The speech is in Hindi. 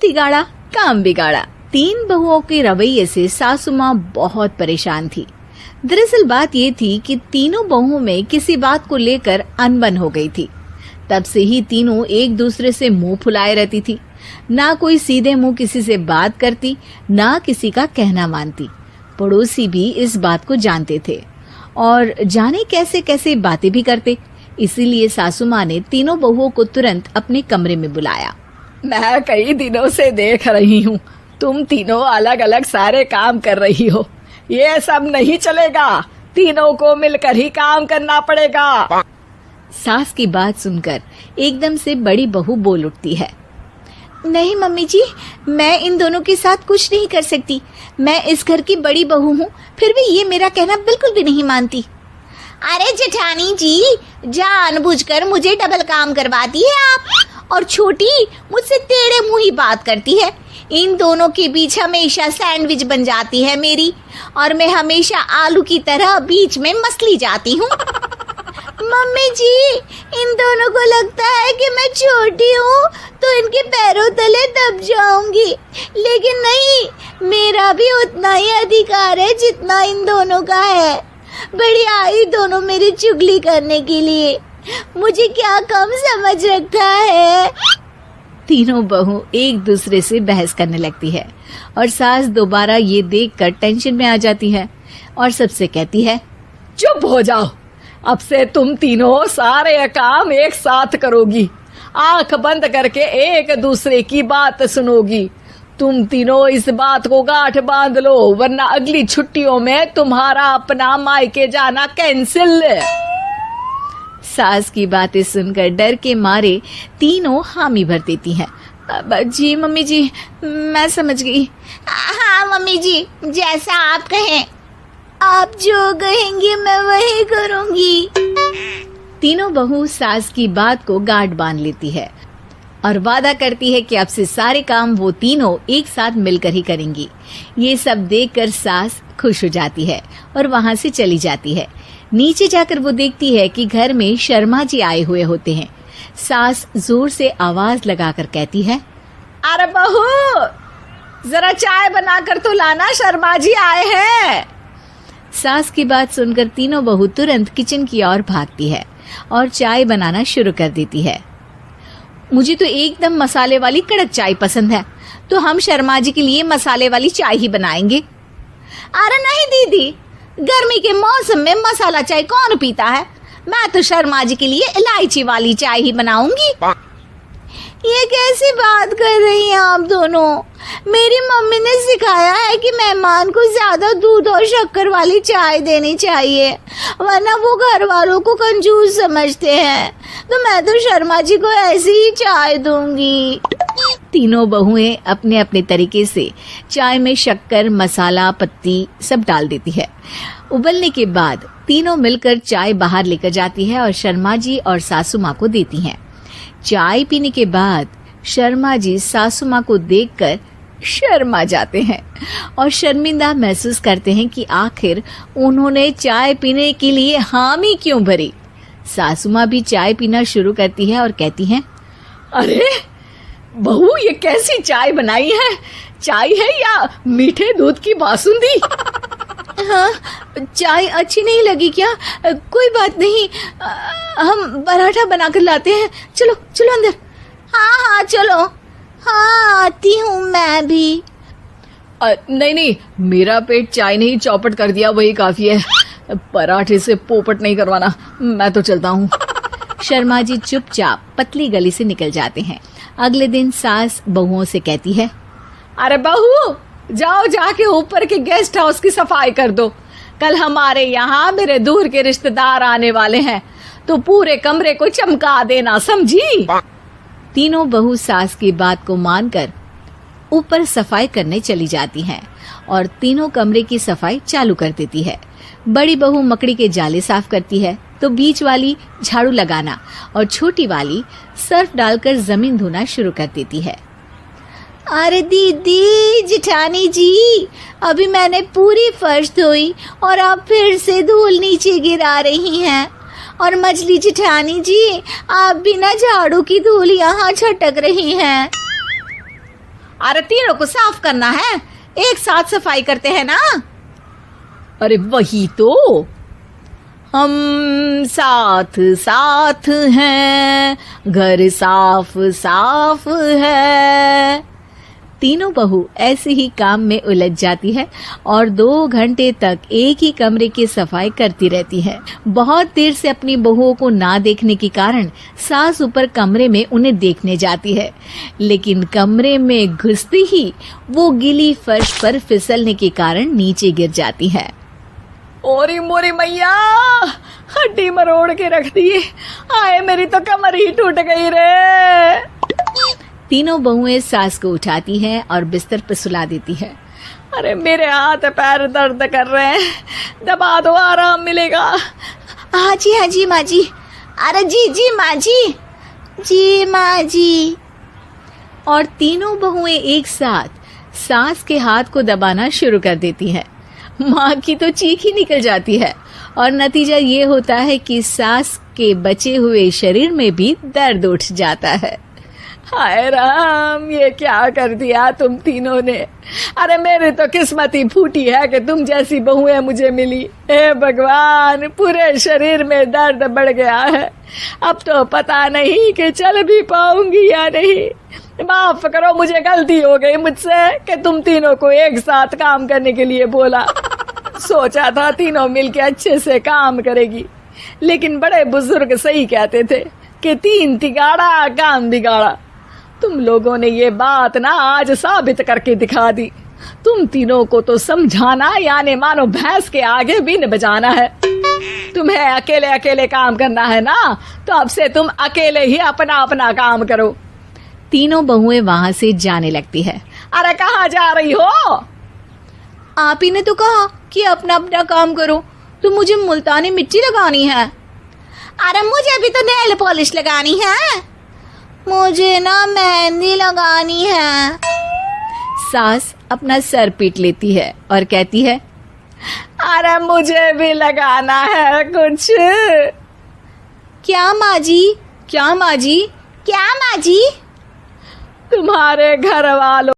बिगाड़ा काम बिगाड़ा। 3 बहुओं के रवैये से सासू माँ बहुत परेशान थी। दरअसल बात ये थी कि तीनों बहुओं में किसी बात को लेकर अनबन हो गई थी। तब से ही तीनों एक दूसरे से मुंह फुलाए रहती थी। ना कोई सीधे मुंह किसी से बात करती, ना किसी का कहना मानती। पड़ोसी भी इस बात को जानते थे और जाने कैसे कैसे बातें भी करते। इसीलिए सासू माँ ने तीनों बहुओं को तुरंत अपने कमरे में बुलाया। मैं कई दिनों से देख रही हूँ, तुम तीनों अलग अलग सारे काम कर रही हो। ये सब नहीं चलेगा, तीनों को मिलकर ही काम करना पड़ेगा। सास की बात सुनकर एकदम से बड़ी बहू बोल उठती है। नहीं मम्मी जी, मैं इन दोनों के साथ कुछ नहीं कर सकती। मैं इस घर की बड़ी बहू हूँ, फिर भी ये मेरा कहना बिल्कुल भी नहीं मानती। अरे जेठानी जी, जानबूझकर मुझे डबल काम करवाती है आप, और छोटी मुझसे टेढ़े मुंह ही बात करती है। इन दोनों के बीच हमेशा सैंडविच बन जाती है मेरी, और मैं हमेशा आलू की तरह बीच में मसली जाती हूँ। मम्मी जी, इन दोनों को लगता है कि मैं छोटी हूँ तो इनके पैरों तले दब जाऊंगी, लेकिन नहीं, मेरा भी उतना ही अधिकार है जितना इन दोनों का है। बड़ी आई दोनों मेरी चुगली करने के लिए, मुझे क्या कम समझ रखा है। तीनों बहू एक दूसरे से बहस करने लगती है और सास दोबारा ये देखकर टेंशन में आ जाती है और सबसे कहती है, चुप हो जाओ, अब से तुम तीनों सारे काम एक साथ करोगी, आंख बंद करके एक दूसरे की बात सुनोगी। तुम तीनों इस बात को गांठ बांध लो, वरना अगली छुट्टियों में तुम्हारा अपना मायके जाना कैंसिल। सास की बातें सुनकर डर के मारे तीनों हामी भर देती हैं। जी मम्मी जी, मैं समझ गई। हाँ मम्मी जी, जैसा आप कहें। आप जो कहेंगी मैं वही करूंगी। तीनों बहू सास की बात को गांठ बांध लेती है और वादा करती है कि अब से सारे काम वो तीनों एक साथ मिलकर ही करेंगी। ये सब देखकर सास खुश हो जाती है और वहाँ से चली जाती है। नीचे जाकर वो देखती है कि घर में शर्मा जी आए हुए होते हैं। सास जोर से आवाज लगाकर कहती है, अरे बहू, जरा चाय बनाकर तो लाना, शर्मा जी आए हैं। सास की बात सुनकर तीनों बहू तुरंत किचन की ओर भागती है और चाय बनाना शुरू कर देती है। मुझे तो एकदम मसाले वाली कड़क चाय पसंद है, तो हम शर्मा जी के लिए मसाले वाली चाय ही बनाएंगे। अरे नहीं दीदी, गर्मी के मौसम में मसाला चाय कौन पीता है? मैं तो शर्मा जी के लिए इलायची वाली चाय ही बनाऊंगी। ये कैसी बात कर रही हैं आप दोनों? मेरी मम्मी ने सिखाया है कि मेहमान को ज्यादा दूध और शक्कर वाली चाय देनी चाहिए, वरना वो घर वालों को कंजूस समझते हैं। तो मैं तो शर्मा जी को ऐसी ही चाय दूंगी। तीनों बहुएं अपने अपने तरीके से चाय में शक्कर, मसाला, पत्ती सब डाल देती है। उबलने के बाद तीनों मिलकर चाय बाहर लेकर जाती है और शर्मा जी और सासू माँ को देती हैं। चाय पीने के बाद शर्मा जी सासू माँ को देखकर शर्मा जाते हैं और शर्मिंदा महसूस करते हैं कि आखिर उन्होंने चाय पीने के लिए हामी क्यों भरी। सासू माँ भी चाय पीना शुरू करती है और कहती हैं, अरे बहू, ये कैसी चाय बनाई है? चाय है या मीठे दूध की बासुंदी? हाँ, चाय अच्छी नहीं लगी क्या? कोई बात नहीं, हम पराठा बनाकर लाते हैं। चलो चलो अंदर। हाँ चलो। हाँ, आती हूँ मैं भी। नहीं, मेरा पेट चाय ने ही चौपट कर दिया, वही काफी है। पराठे से पोपट नहीं करवाना, मैं तो चलता हूँ। शर्मा जी चुपचाप पतली गली से निकल जाते हैं। अगले दिन सास बहुओं से कहती है, अरे बहू, जाओ जाके ऊपर के गेस्ट हाउस की सफाई कर दो। कल हमारे यहाँ मेरे दूर के रिश्तेदार आने वाले हैं, तो पूरे कमरे को चमका देना, समझी? तीनों बहू सास की बात को मानकर ऊपर सफाई करने चली जाती हैं और तीनों कमरे की सफाई चालू कर देती है। बड़ी बहू मकड़ी के जाले साफ करती है, तो बीच वाली झाड़ू लगाना और छोटी वाली सर्फ डालकर जमीन धोना शुरू कर देती है। अरे दीदी, जेठानी जी, अभी मैंने पूरी फर्श धोई और आप फिर से धूल नीचे गिरा रही हैं। और मछली जेठानी जी, आप बिना झाड़ू की धूल यहाँ छटक रही हैं। अरे तीनों को साफ करना है, एक साथ सफाई करते हैं ना। अरे वही तो, हम साथ साथ हैं, घर साफ साफ है। तीनों बहू ऐसे ही काम में उलझ जाती है और 2 घंटे तक एक ही कमरे की सफाई करती रहती है। बहुत देर से अपनी बहुओं को ना देखने के कारण सास ऊपर कमरे में उन्हें देखने जाती है, लेकिन कमरे में घुसते ही वो गीली फर्श पर फिसलने के कारण नीचे गिर जाती है। ओरी मोरी मैया, हड्डी मरोड़ के रख दी। आए मेरी तो कमर ही टूट गई रे। तीनों बहुएं सास को उठाती हैं और बिस्तर पर सुला देती है। अरे मेरे हाथ पैर दर्द कर रहे हैं, दबा दो, आराम मिलेगा। हाँ जी माँ जी। अरे जी माँ जी, जी माँ जी। और तीनों बहुएं एक साथ सास के हाथ को दबाना शुरू कर देती हैं। माँ की तो चीख ही निकल जाती है और नतीजा ये होता है कि सास के बचे हुए शरीर में भी दर्द उठ जाता है। हाय राम, ये क्या कर दिया तुम तीनों ने। अरे मेरी तो किस्मत ही फूटी है कि तुम जैसी बहुएं मुझे मिली। हे भगवान, पूरे शरीर में दर्द बढ़ गया है। अब तो पता नहीं कि चल भी पाऊंगी या नहीं। माफ करो, मुझे गलती हो गई मुझसे कि तुम तीनों को एक साथ काम करने के लिए बोला। सोचा था तीनों मिलके अच्छे से काम करेगी, लेकिन बड़े बुजुर्ग सही कहते थे कि 3 तिगाड़ा काम बिगाड़ा। तुम लोगों ने ये बात ना आज साबित करके दिखा दी। तुम तीनों को तो समझाना यानी मानो भैंस के आगे बीन बजाना है। तुम्हें अकेले अकेले काम करना है ना, तो अब से तुम अकेले ही अपना अपना काम करो। तीनों बहुएं वहां से जाने लगती है। अरे कहाँ जा रही हो? आप ही ने तो कहा कि अपना अपना काम करो, तो मुझे मुल्तानी मिट्टी लगानी है। अरे मुझे भी तो नेल पॉलिश लगानी है, मुझे ना मेहंदी लगानी है। सास अपना सर पीट लेती है और कहती है, अरे मुझे भी लगाना है कुछ। क्या माँ जी? क्या माँ जी? क्या माँ जी? तुम्हारे घर वालों